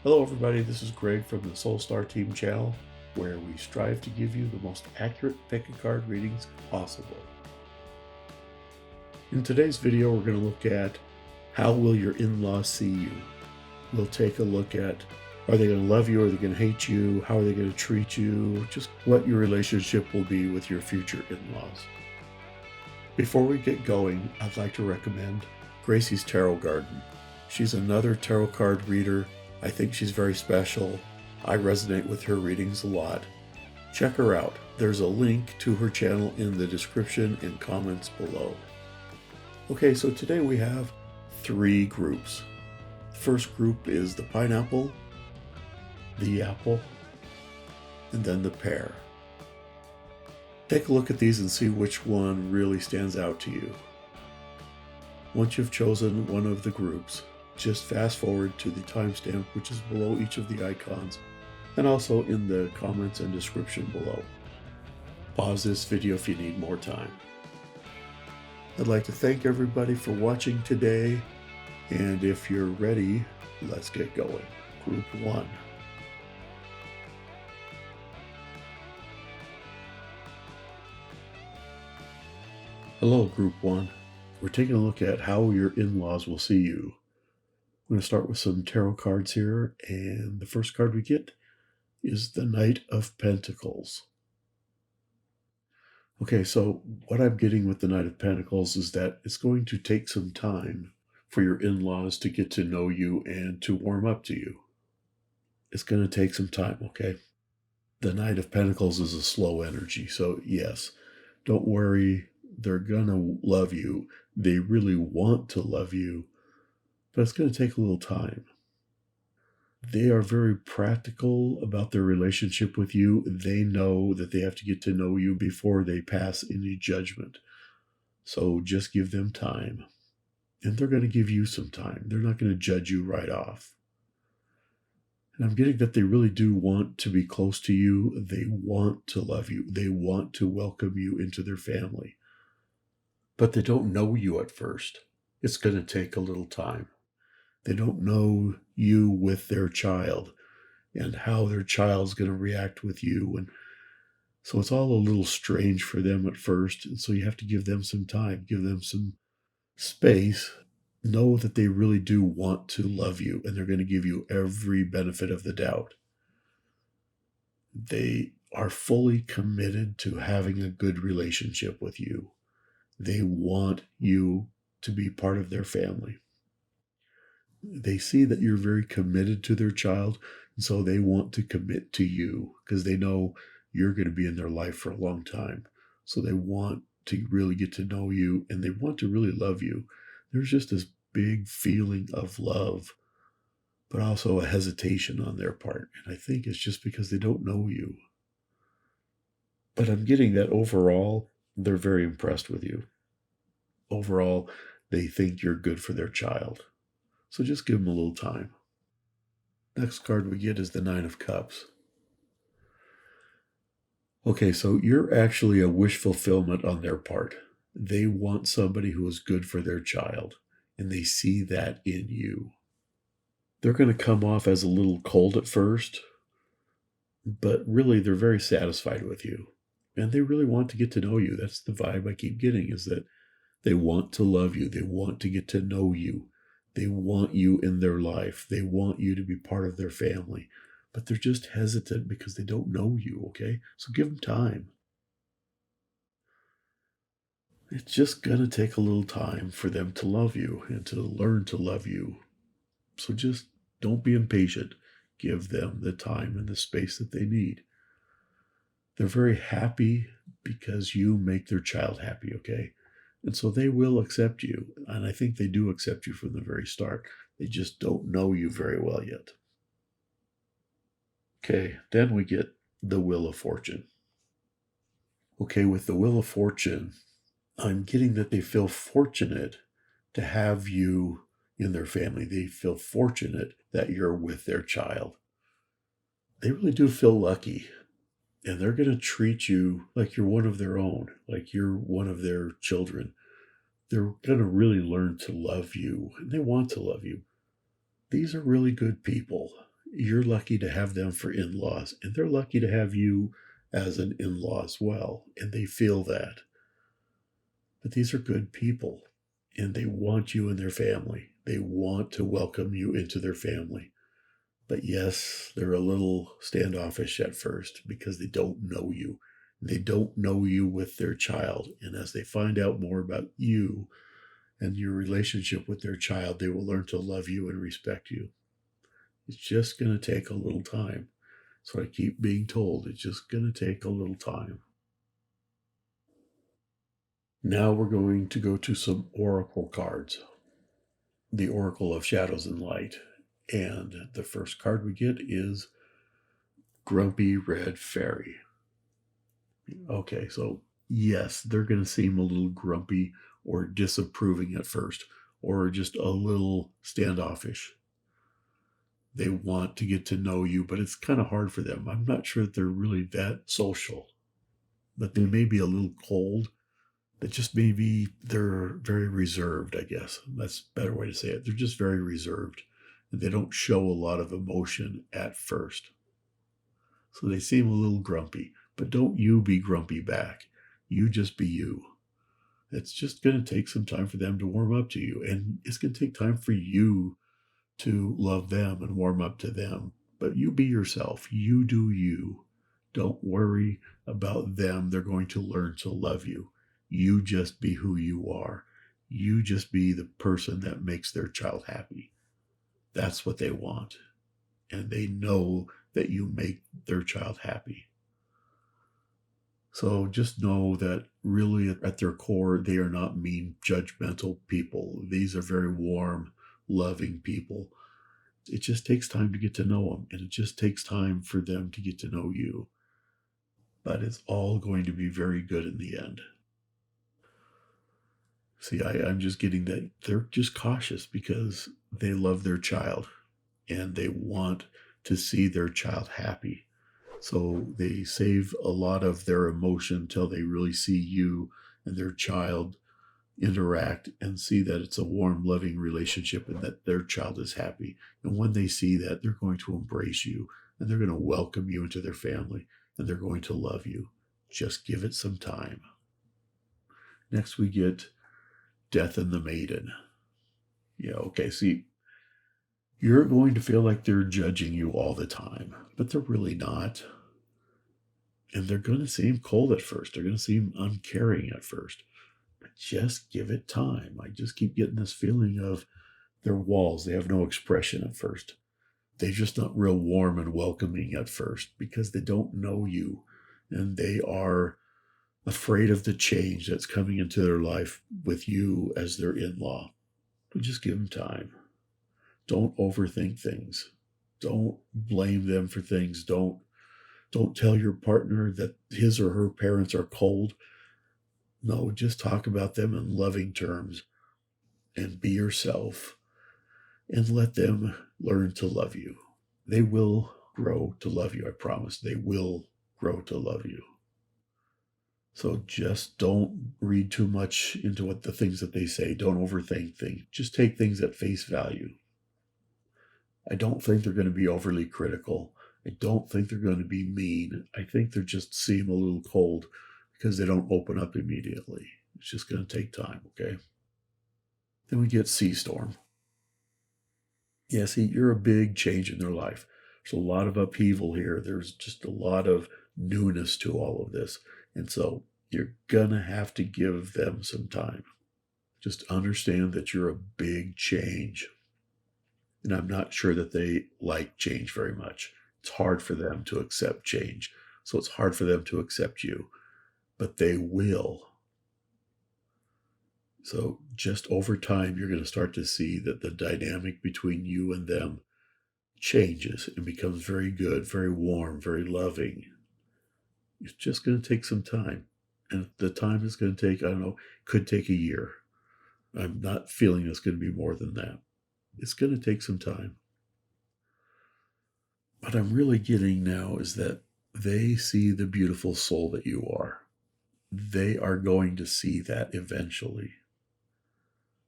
Hello everybody, this is Greg from the Soul Star Team channel, where we strive to give you the most accurate pick-a-card readings possible. In today's video, we're going to look at how will your in-laws see you. We'll take a look at, are they going to love you, are they going to hate you, how are they going to treat you, just what your relationship will be with your future in-laws. Before we get going, I'd like to recommend Gracie's Tarot Garden. She's another tarot card reader. I think she's very special. I resonate with her readings a lot. Check her out. There's a link to her channel in the description and comments below. Okay, so today we have 3 groups. The first group is the pineapple, the apple, and then the pear. Take a look at these and see which one really stands out to you. Once you've chosen one of the groups, just fast forward to the timestamp which is below each of the icons and also in the comments and description below. Pause this video if you need more time. I'd like to thank everybody for watching today, and if you're ready, let's get going. Group 1. Hello, Group 1. We're taking a look at how your in-laws will see you. I'm going to start with some tarot cards here, and the first card we get is the Knight of Pentacles. Okay, so what I'm getting with the Knight of Pentacles is that it's going to take some time for your in-laws to get to know you and to warm up to you. It's going to take some time, okay? The Knight of Pentacles is a slow energy, so yes, don't worry. They're going to love you. They really want to love you, but it's going to take a little time. They are very practical about their relationship with you. They know that they have to get to know you before they pass any judgment. So just give them time. And they're going to give you some time. They're not going to judge you right off. And I'm getting that they really do want to be close to you. They want to love you. They want to welcome you into their family. But they don't know you at first. It's going to take a little time. They don't know you with their child and how their child's going to react with you. And so it's all a little strange for them at first. And so you have to give them some time, give them some space. Know that they really do want to love you, and they're going to give you every benefit of the doubt. They are fully committed to having a good relationship with you. They want you to be part of their family. They see that you're very committed to their child, and so they want to commit to you because they know you're going to be in their life for a long time. So they want to really get to know you, and they want to really love you. There's just this big feeling of love, but also a hesitation on their part. And I think it's just because they don't know you. But I'm getting that overall, they're very impressed with you. Overall, they think you're good for their child. So just give them a little time. Next card we get is the Nine of Cups. Okay, so you're actually a wish fulfillment on their part. They want somebody who is good for their child, and they see that in you. They're going to come off as a little cold at first, but really they're very satisfied with you. And they really want to get to know you. That's the vibe I keep getting, is that they want to love you. They want to get to know you. They want you in their life. They want you to be part of their family. But they're just hesitant because they don't know you, okay? So give them time. It's just going to take a little time for them to love you and to learn to love you. So just don't be impatient. Give them the time and the space that they need. They're very happy because you make their child happy, okay? And so they will accept you. And I think they do accept you from the very start. They just don't know you very well yet. Okay, then we get the Wheel of Fortune. Okay, with the Wheel of Fortune, I'm getting that they feel fortunate to have you in their family. They feel fortunate that you're with their child. They really do feel lucky. And they're going to treat you like you're one of their own, like you're one of their children. They're going to really learn to love you, and they want to love you. These are really good people, you're lucky to have them for in-laws, and they're lucky to have you as an in-law as well, and they feel that. But these are good people, and they want you in their family. They want to welcome you into their family. But yes, they're a little standoffish at first because they don't know you. They don't know you with their child. And as they find out more about you and your relationship with their child, they will learn to love you and respect you. It's just going to take a little time. So I keep being told it's just going to take a little time. Now we're going to go to some oracle cards. The Oracle of Shadows and Light. And the first card we get is Grumpy Red Fairy. Okay, so yes, they're going to seem a little grumpy or disapproving at first, or just a little standoffish. They want to get to know you, but it's kind of hard for them. I'm not sure that they're really that social, but they may be a little cold. That just maybe they're very reserved, I guess. That's a better way to say it. They're just very reserved, and they don't show a lot of emotion at first. So they seem a little grumpy, but don't you be grumpy back. You just be you. It's just going to take some time for them to warm up to you, and it's going to take time for you to love them and warm up to them. But you be yourself. You do you. Don't worry about them. They're going to learn to love you. You just be who you are. You just be the person that makes their child happy. That's what they want. And they know that you make their child happy. So just know that really at their core, they are not mean, judgmental people. These are very warm, loving people. It just takes time to get to know them, and it just takes time for them to get to know you. But it's all going to be very good in the end. See, I'm just getting that they're just cautious because they love their child and they want to see their child happy. So they save a lot of their emotion till they really see you and their child interact and see that it's a warm, loving relationship and that their child is happy. And when they see that, they're going to embrace you and they're going to welcome you into their family and they're going to love you. Just give it some time. Next, we get Death and the Maiden. Yeah, okay, see, you're going to feel like they're judging you all the time, but they're really not. And they're going to seem cold at first. They're going to seem uncaring at first. But just give it time. I just keep getting this feeling of their walls. They have no expression at first. They're just not real warm and welcoming at first because they don't know you. And they are afraid of the change that's coming into their life with you as their in-law. But just give them time. Don't overthink things. Don't blame them for things. Don't tell your partner that his or her parents are cold. No, just talk about them in loving terms and be yourself and let them learn to love you. They will grow to love you, I promise. They will grow to love you. So just don't read too much into what the things that they say. Don't overthink things. Just take things at face value. I don't think they're going to be overly critical. I don't think they're going to be mean. I think they're just seem a little cold because they don't open up immediately. It's just going to take time, okay? Then we get Sea Storm. Yeah, see, you're a big change in their life. There's a lot of upheaval here. There's just a lot of newness to all of this. And so you're going to have to give them some time. Just understand that you're a big change. And I'm not sure that they like change very much. It's hard for them to accept change. So it's hard for them to accept you. But they will. So just over time, you're going to start to see that the dynamic between you and them changes and becomes very good, very warm, very loving. It's just going to take some time. And the time is going to take, I don't know, could take a year. I'm not feeling it's going to be more than that. It's going to take some time. What I'm really getting now is that they see the beautiful soul that you are. They are going to see that eventually.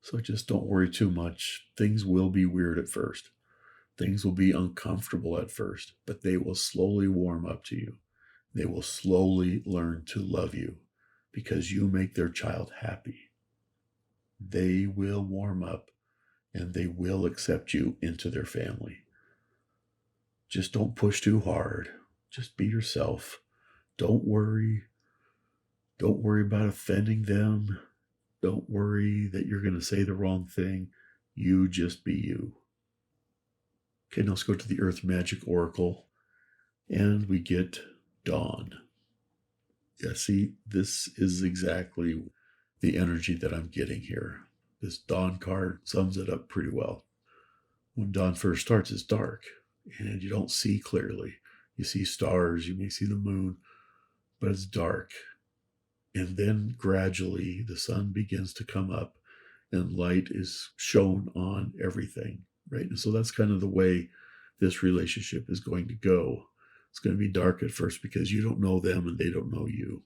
So just don't worry too much. Things will be weird at first, Things will be uncomfortable at first, but they will slowly warm up to you. They will slowly learn to love you because you make their child happy. They will warm up and they will accept you into their family. Just don't push too hard. Just be yourself. Don't worry. Don't worry about offending them. Don't worry that you're going to say the wrong thing. You just be you. Okay, now let's go to the Earth Magic Oracle. And we get Dawn. Yeah, see, this is exactly the energy that I'm getting here. This Dawn card sums it up pretty well. When dawn first starts, it's dark and you don't see clearly. You see stars, you may see the moon, but it's dark. And then gradually the sun begins to come up and light is shown on everything, right? And so that's kind of the way this relationship is going to go. It's going to be dark at first because you don't know them and they don't know you.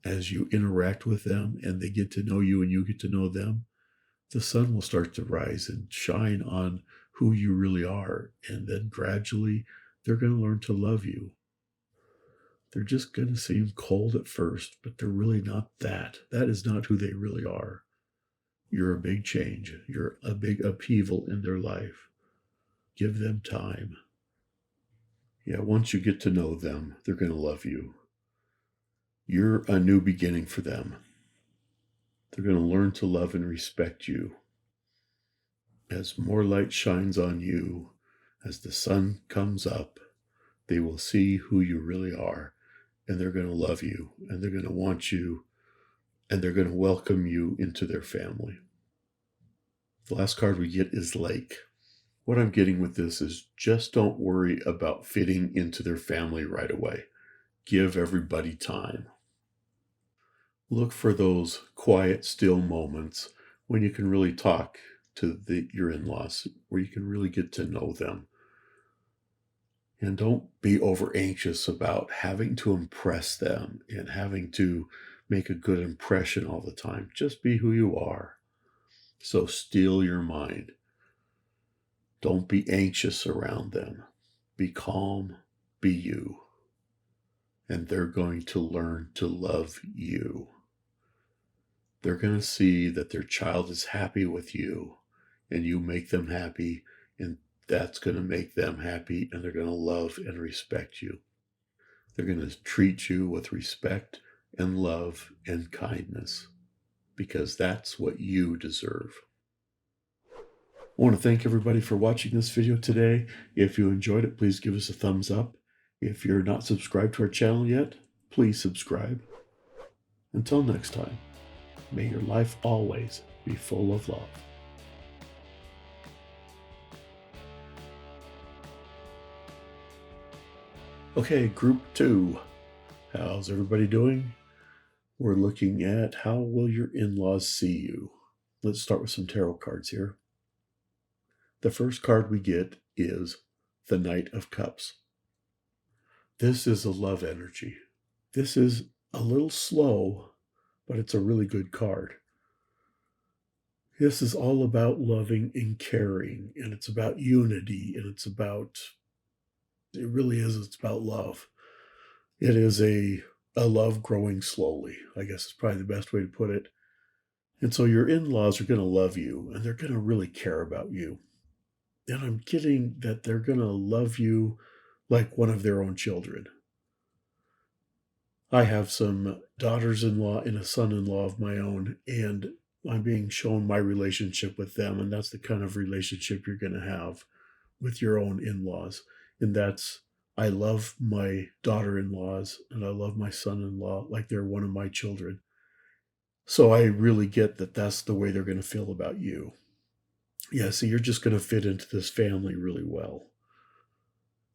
As you interact with them and they get to know you and you get to know them, the sun will start to rise and shine on who you really are. And then gradually they're going to learn to love you. They're just going to seem cold at first, but they're really not that. That is not who they really are. You're a big change. You're a big upheaval in their life. Give them time. Yeah, once you get to know them, they're going to love you. You're a new beginning for them. They're going to learn to love and respect you. As more light shines on you, as the sun comes up, they will see who you really are, and they're going to love you, and they're going to want you, and they're going to welcome you into their family. The last card we get is Lake. What I'm getting with this is just don't worry about fitting into their family right away. Give everybody time. Look for those quiet, still moments when you can really talk to your in-laws, where you can really get to know them. And don't be over anxious about having to impress them and having to make a good impression all the time. Just be who you are. So still your mind. Don't be anxious around them. Be calm, be you. And they're going to learn to love you. They're going to see that their child is happy with you and you make them happy, and that's going to make them happy, and they're going to love and respect you. They're going to treat you with respect and love and kindness because that's what you deserve. I want to thank everybody for watching this video today. If you enjoyed it, please give us a thumbs up. If you're not subscribed to our channel yet, please subscribe. Until next time, may your life always be full of love. Okay, group 2. How's everybody doing? We're looking at how will your in-laws see you. Let's start with some tarot cards here. The first card we get is the Knight of Cups. This is a love energy. This is a little slow, but it's a really good card. This is all about loving and caring, and it's about unity, and it's about love. It is a love growing slowly, I guess is probably the best way to put it. And so your in-laws are going to love you, and they're going to really care about you. And I'm getting that they're going to love you like one of their own children. I have some daughters-in-law and a son-in-law of my own, and I'm being shown my relationship with them, and that's the kind of relationship you're going to have with your own in-laws. And that's, I love my daughter-in-laws and I love my son-in-law like they're one of my children. So I really get that that's the way they're going to feel about you. Yeah, so you're just going to fit into this family really well.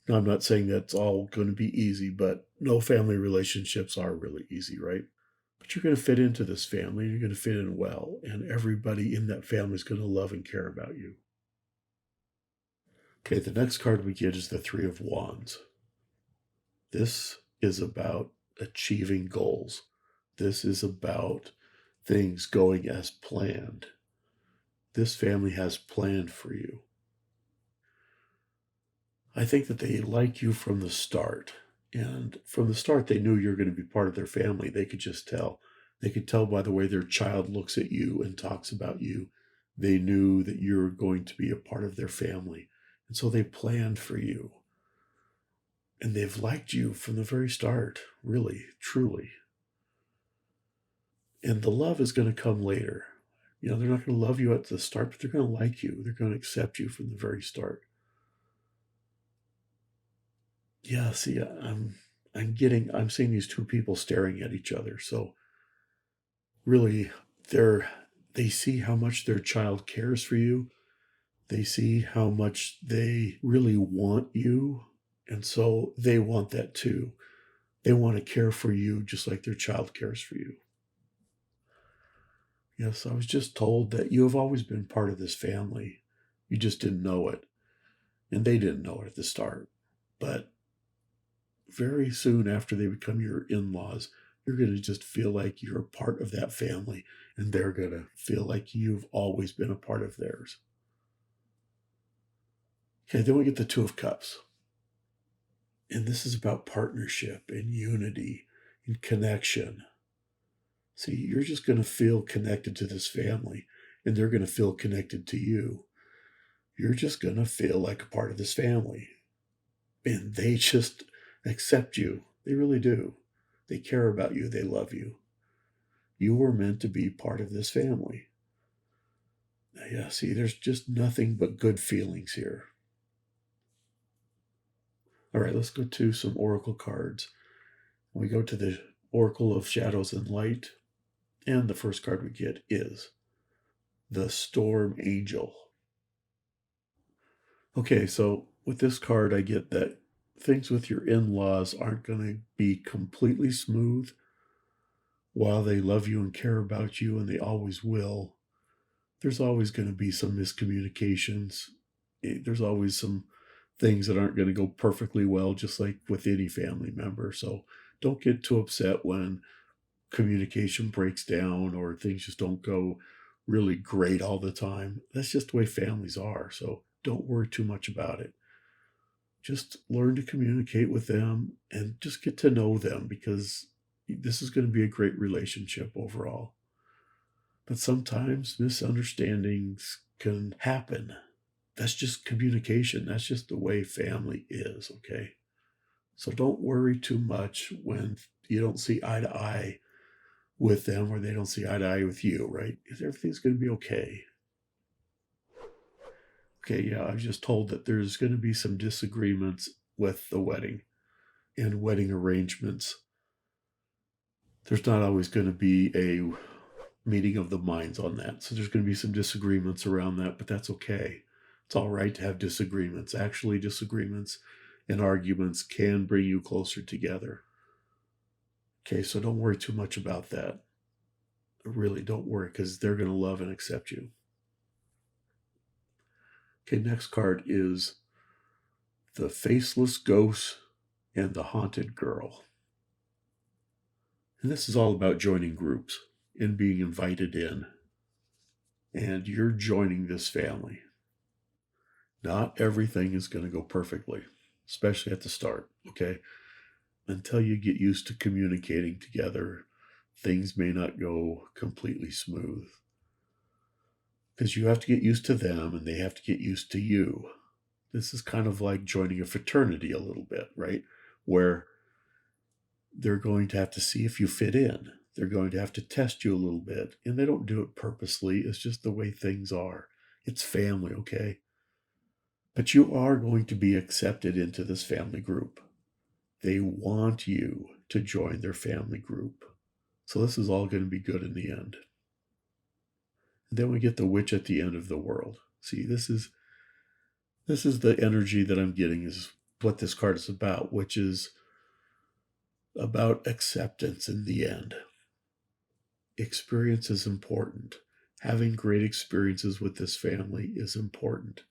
Now, I'm not saying that's all going to be easy, but no family relationships are really easy, right? But you're going to fit into this family, and you're going to fit in well, and everybody in that family is going to love and care about you. Okay, the next card we get is the Three of Wands. This is about achieving goals. This is about things going as planned. This family has planned for you. I think that they like you from the start. And from the start, they knew you're going to be part of their family. They could just tell. They could tell by the way their child looks at you and talks about you. They knew that you're going to be a part of their family. And so they planned for you. And they've liked you from the very start, really, truly. And the love is going to come later. They're not going to love you at the start, but they're going to like you. They're going to accept you from the very start. Yeah, see, I'm seeing these two people staring at each other. So really, they see how much their child cares for you. They see how much they really want you. And so they want that too. They want to care for you just like their child cares for you. Yes, I was just told that you have always been part of this family. You just didn't know it. And they didn't know it at the start. But very soon after they become your in-laws, you're going to just feel like you're a part of that family, and they're going to feel like you've always been a part of theirs. Okay, then we get the Two of Cups. And this is about partnership and unity and connection. See, you're just going to feel connected to this family, and they're going to feel connected to you. You're just going to feel like a part of this family. And they just accept you. They really do. They care about you. They love you. You were meant to be part of this family. Yeah, see, there's just nothing but good feelings here. All right, let's go to some oracle cards. We go to the Oracle of Shadows and Light, and the first card we get is the Storm Angel. Okay, so with this card, I get that things with your in-laws aren't going to be completely smooth. While they love you and care about you, and they always will, there's always going to be some miscommunications. There's always some things that aren't going to go perfectly well, just like with any family member. So don't get too upset when communication breaks down or things just don't go really great all the time. That's just the way families are. So don't worry too much about it. Just learn to communicate with them and just get to know them, because this is going to be a great relationship overall. But sometimes misunderstandings can happen. That's just communication. That's just the way family is, okay? So don't worry too much when you don't see eye to eye with them or they don't see eye to eye with you, right? Everything's going to be okay. Okay, yeah, I was just told that there's going to be some disagreements with the wedding and wedding arrangements. There's not always going to be a meeting of the minds on that. So there's going to be some disagreements around that, but that's okay. It's all right to have disagreements. Actually, disagreements and arguments can bring you closer together. Okay, so don't worry too much about that. Really, don't worry, because they're going to love and accept you. Okay, next card is the Faceless Ghost and the Haunted Girl. And this is all about joining groups and being invited in. And you're joining this family. Not everything is going to go perfectly, especially at the start, okay? Until you get used to communicating together, things may not go completely smooth. Because you have to get used to them and they have to get used to you. This is kind of like joining a fraternity a little bit, right? Where they're going to have to see if you fit in. They're going to have to test you a little bit. And they don't do it purposely. It's just the way things are. It's family, okay? But you are going to be accepted into this family group. They want you to join their family group. So this is all going to be good in the end. And then we get the Witch at the end of the world. See, this is the energy that I'm getting, is what this card is about, which is about acceptance in the end. Experience is important. Having great experiences with this family is important.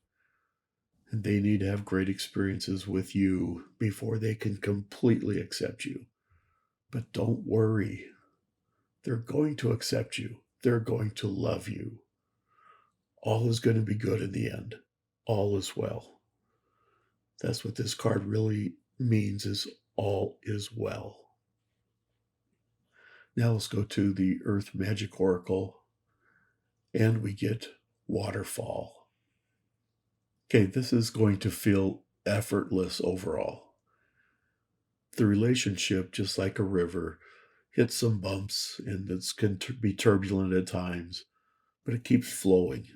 And they need to have great experiences with you before they can completely accept you. But don't worry. They're going to accept you. They're going to love you. All is going to be good in the end. All is well. That's what this card really means, is all is well. Now let's go to the Earth Magic Oracle, and we get Waterfall. Okay, this is going to feel effortless overall. The relationship, just like a river, hits some bumps and it can be turbulent at times, but it keeps flowing.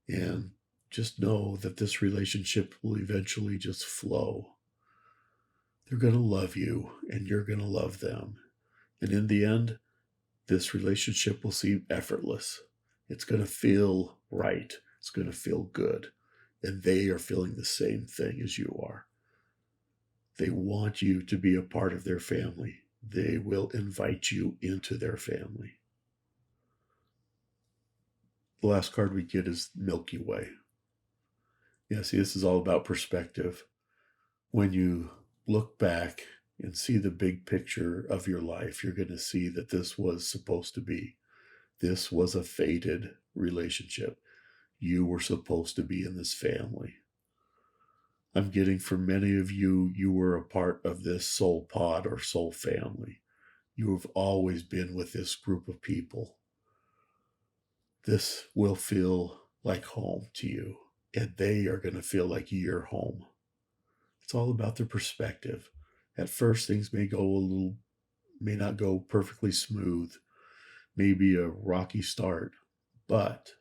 And just know that this relationship will eventually just flow. They're going to love you and you're going to love them. And in the end, this relationship will seem effortless. It's going to feel right. It's going to feel good. And they are feeling the same thing as you are. They want you to be a part of their family. They will invite you into their family. The last card we get is Milky Way. Yeah, see, this is all about perspective. When you look back and see the big picture of your life, you're going to see that this was supposed to be. This was a fated relationship. You were supposed to be in this family. I'm getting, for many of you, you were a part of this soul pod or soul family. You have always been with this group of people. This will feel like home to you, and they are going to feel like you're home. It's all about the perspective. At first, things may not go perfectly smooth, maybe a rocky start, but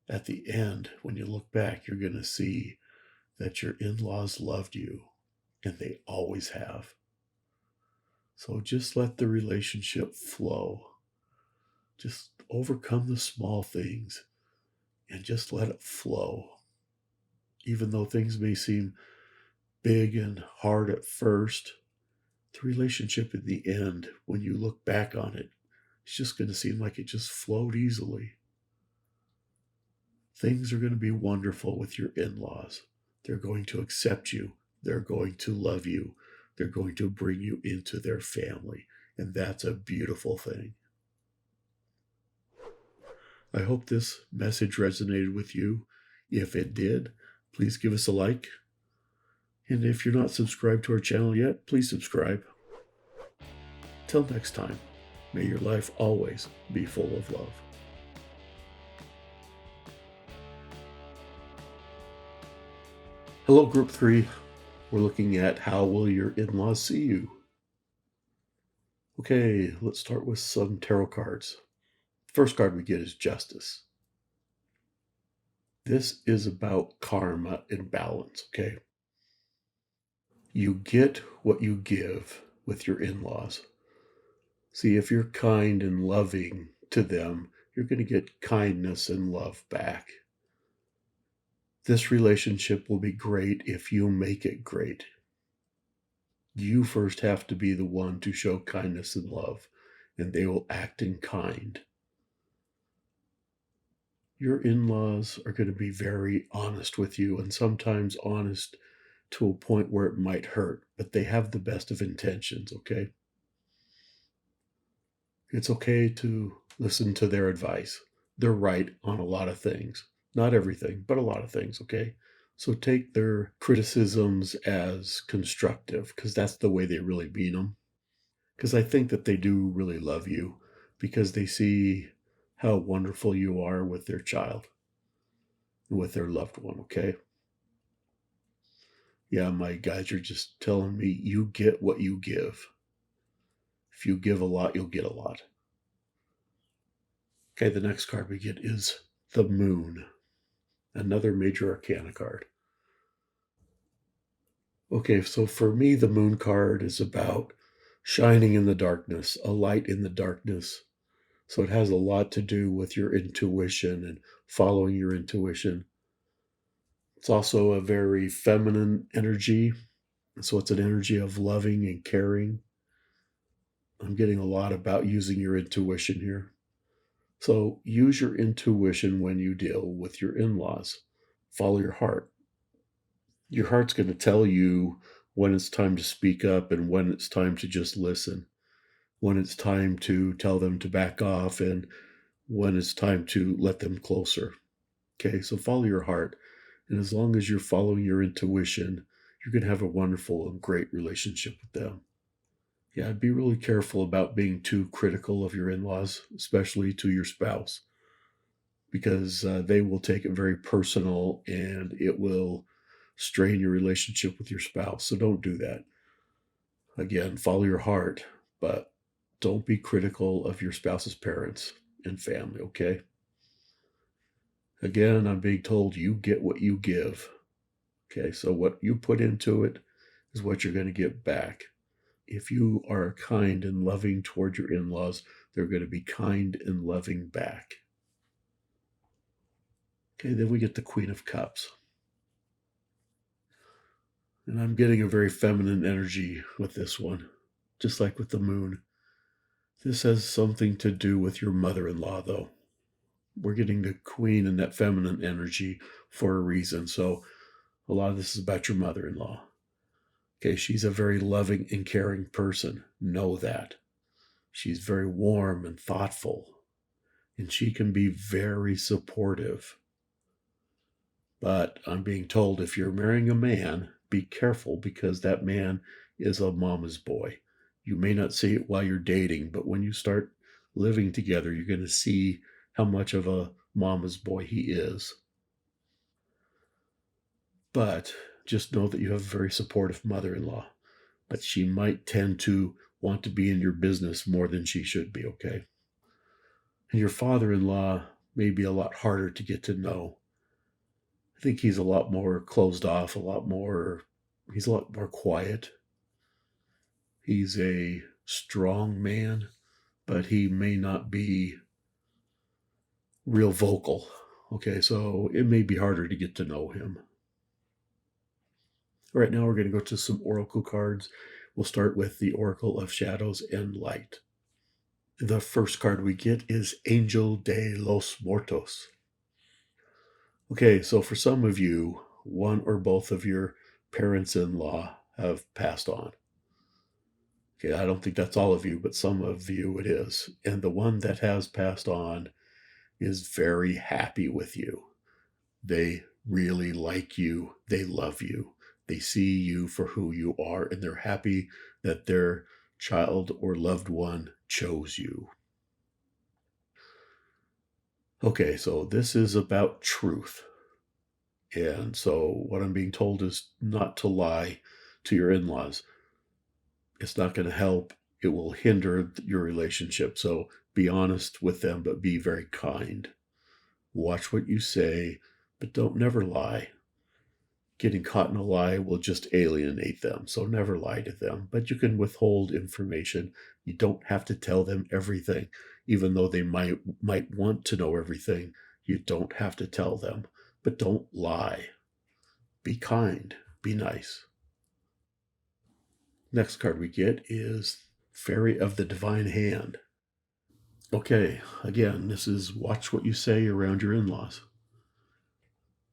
at the end, when you look back, you're going to see that your in-laws loved you, and they always have. So just let the relationship flow. Just overcome the small things and just let it flow. Even though things may seem big and hard at first, the relationship in the end, when you look back on it, it's just going to seem like it just flowed easily. Things are going to be wonderful with your in-laws. They're going to accept you. They're going to love you. They're going to bring you into their family. And that's a beautiful thing. I hope this message resonated with you. If it did, please give us a like. And if you're not subscribed to our channel yet, please subscribe. Till next time, may your life always be full of love. Hello, Group 3. We're looking at how will your in-laws see you. Okay, let's start with some tarot cards. First card we get is Justice. This is about karma and balance, okay? You get what you give with your in-laws. See, if you're kind and loving to them, you're going to get kindness and love back. This relationship will be great if you make it great. You first have to be the one to show kindness and love, and they will act in kind. Your in-laws are going to be very honest with you, and sometimes honest to a point where it might hurt, but they have the best of intentions, okay? It's okay to listen to their advice. They're right on a lot of things. Not everything, but a lot of things, okay? So take their criticisms as constructive, because that's the way they really mean them. Because I think that they do really love you, because they see how wonderful you are with their child, with their loved one, okay? Yeah, my guys are just telling me, you get what you give. If you give a lot, you'll get a lot. Okay, the next card we get is the Moon, another major arcana card. Okay, so for me, the Moon card is about shining in the darkness, a light in the darkness. So it has a lot to do with your intuition and following your intuition. It's also a very feminine energy. So it's an energy of loving and caring. I'm getting a lot about using your intuition here. So use your intuition when you deal with your in-laws. Follow your heart. Your heart's going to tell you when it's time to speak up and when it's time to just listen, when it's time to tell them to back off, and when it's time to let them closer. Okay, so follow your heart And as long as you're following your intuition, you're going to have a wonderful and great relationship with them. Yeah, be really careful about being too critical of your in laws, especially to your spouse, because they will take it very personal and it will strain your relationship with your spouse. So don't do that. Again, follow your heart, but don't be critical of your spouse's parents and family, okay? Again, I'm being told you get what you give. Okay, so what you put into it is what you're going to get back. If you are kind and loving toward your in laws, they're going to be kind and loving back. Okay, then we get the Queen of Cups. And I'm getting a very feminine energy with this one, just like with the moon. This has something to do with your mother in law, though. We're getting the Queen and that feminine energy for a reason. So a lot of this is about your mother in law. Okay, she's a very loving and caring person. Know that. She's very warm and thoughtful, and she can be very supportive. But I'm being told if you're marrying a man, be careful because that man is a mama's boy. You may not see it while you're dating, but when you start living together, you're going to see how much of a mama's boy he is. But just know that you have a very supportive mother in law. But she might tend to want to be in your business more than she should be, okay? And your father in law may be a lot harder to get to know. I think he's a lot more closed off, he's a lot more quiet. He's a strong man, but he may not be real vocal. Okay, so it may be harder to get to know him. All right, now we're going to go to some oracle cards. We'll start with the Oracle of Shadows and Light. The first card we get is Angel de los Muertos. Okay, so for some of you, one or both of your parents-in-law have passed on. Okay, I don't think that's all of you, but some of you it is. And the one that has passed on is very happy with you. They really like you. They love you. They see you for who you are, and they're happy that their child or loved one chose you. Okay, so this is about truth. And so what I'm being told is not to lie to your in-laws. It's not going to help. It will hinder your relationship. So be honest with them, but be very kind. Watch what you say, but don't never lie. Getting caught in a lie will just alienate them. So never lie to them, but you can withhold information. You don't have to tell them everything, even though they might want to know everything. You don't have to tell them, but don't lie. Be kind. Be nice. Next card we get is Fairy of the Divine Hand. Okay, again, this is watch what you say around your in-laws.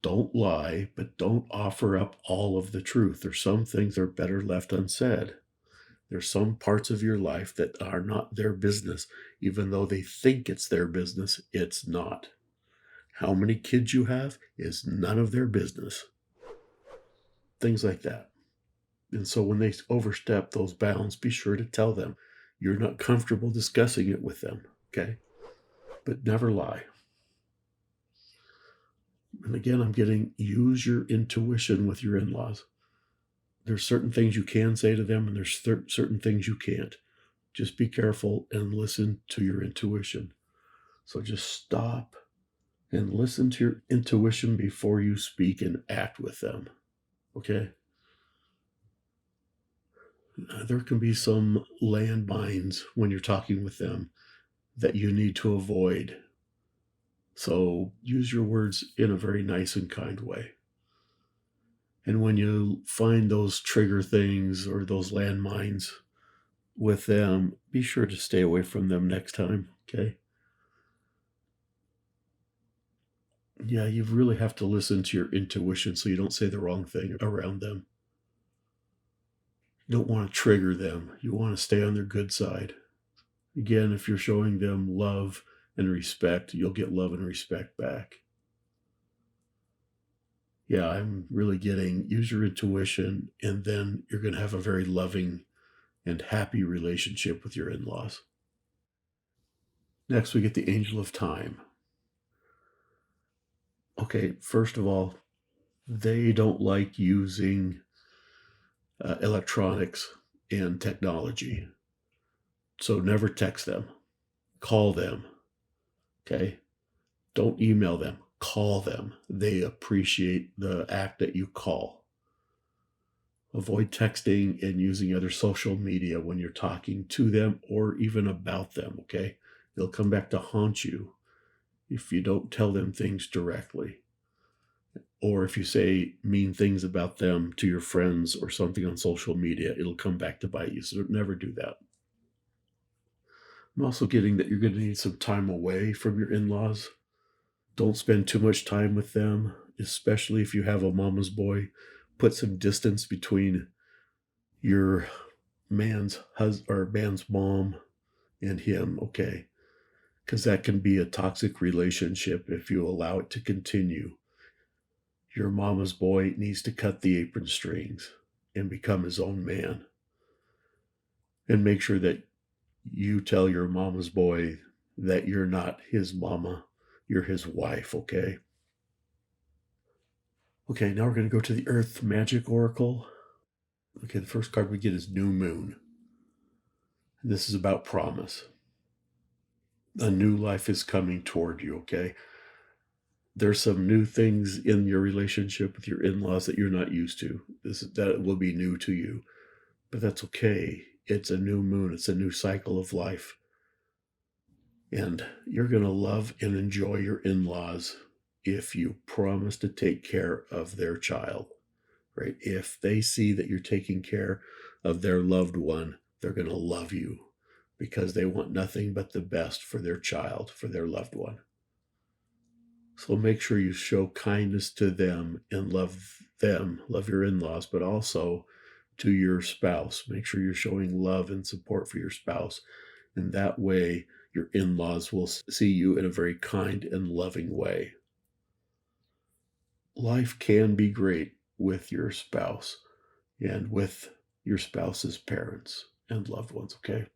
Don't lie, but don't offer up all of the truth. There's some things that are better left unsaid. There's some parts of your life that are not their business. Even though they think it's their business, it's not. How many kids you have is none of their business. Things like that. And so when they overstep those bounds, be sure to tell them you're not comfortable discussing it with them, okay? But never lie. And again, I'm getting use your intuition with your in-laws. There's certain things you can say to them, and there's certain things you can't. Just be careful and listen to your intuition. So just stop and listen to your intuition before you speak and act with them, okay? There can be some landmines when you're talking with them that you need to avoid. So use your words in a very nice and kind way. And when you find those trigger things or those landmines with them, be sure to stay away from them next time, okay? Yeah, you really have to listen to your intuition so you don't say the wrong thing around them. You don't want to trigger them. You want to stay on their good side. Again, if you're showing them love and respect, you'll get love and respect back. Yeah, I'm really getting use your intuition, and then you're going to have a very loving and happy relationship with your in laws. Next, we get the angel of time. Okay, first of all, they don't like using electronics and technology. So never text them, call them. Okay, don't email them, call them. They appreciate the act that you call. Avoid texting and using other social media when you're talking to them or even about them, okay? They'll come back to haunt you if you don't tell them things directly. Or if you say mean things about them to your friends or something on social media, it'll come back to bite you. So never do that. I'm also getting that you're going to need some time away from your in laws. Don't spend too much time with them, especially if you have a mama's boy. Put some distance between your man's husband or man's mom and him, okay? Because that can be a toxic relationship if you allow it to continue. Your mama's boy needs to cut the apron strings and become his own man. And make sure that you tell your mama's boy that you're not his mama, you're his wife, okay? Okay, now we're going to go to the Earth Magic Oracle. Okay, the first card we get is New Moon. This is about promise. A new life is coming toward you, okay? There's some new things in your relationship with your in-laws that you're not used to. That will be new to you, but that's okay. It's a new moon. It's a new cycle of life. And you're going to love and enjoy your in-laws if you promise to take care of their child, right? If they see that you're taking care of their loved one, they're going to love you because they want nothing but the best for their child, for their loved one. So make sure you show kindness to them and love them, love your in-laws, but also to your spouse. Make sure you're showing love and support for your spouse. And that way, your in-laws will see you in a very kind and loving way. Life can be great with your spouse and with your spouse's parents and loved ones, okay?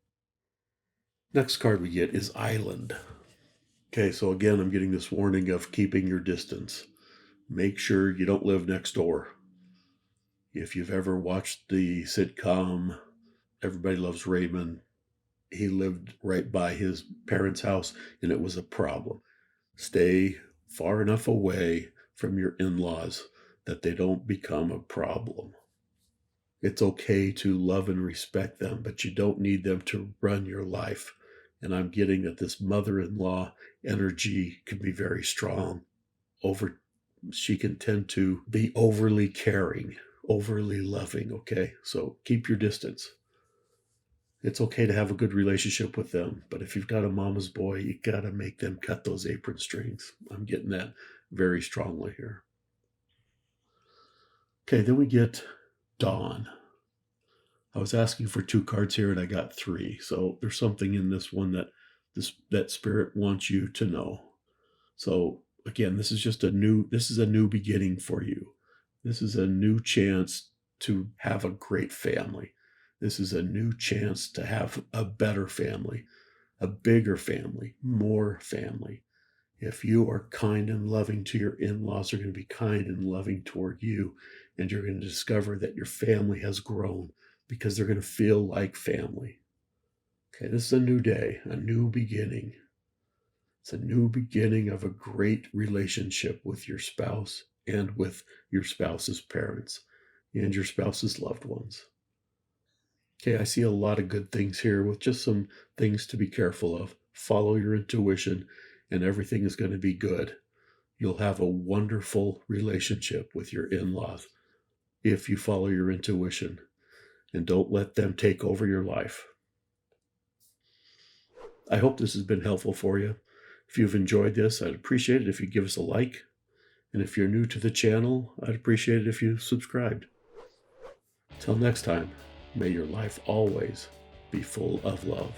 Next card we get is Island. Okay, so again, I'm getting this warning of keeping your distance. Make sure you don't live next door. If you've ever watched the sitcom Everybody Loves Raymond, he lived right by his parents' house and it was a problem. Stay far enough away from your in-laws that they don't become a problem. It's okay to love and respect them, but you don't need them to run your life. And I'm getting that this mother-in-law energy can be very strong. She can tend to be overly caring, overly loving, okay? So keep your distance. It's okay to have a good relationship with them, but if you've got a mama's boy, you got to make them cut those apron strings. I'm getting that very strongly here. Okay, then we get Dawn. I was asking for 2 cards here and I got 3. So there's something in this one that spirit wants you to know. So again, this is a new beginning for you. This is a new chance to have a great family. This is a new chance to have a better family, a bigger family, more family. If you are kind and loving to your in-laws, they're going to be kind and loving toward you. And you're going to discover that your family has grown because they're going to feel like family. Okay, this is a new day, a new beginning. It's a new beginning of a great relationship with your spouse and with your spouse's parents and your spouse's loved ones. Okay, I see a lot of good things here with just some things to be careful of. Follow your intuition and everything is going to be good. You'll have a wonderful relationship with your in-laws if you follow your intuition and don't let them take over your life. I hope this has been helpful for you. If you've enjoyed this, I'd appreciate it if you give us a like. And if you're new to the channel, I'd appreciate it if you subscribed. Till next time, may your life always be full of love.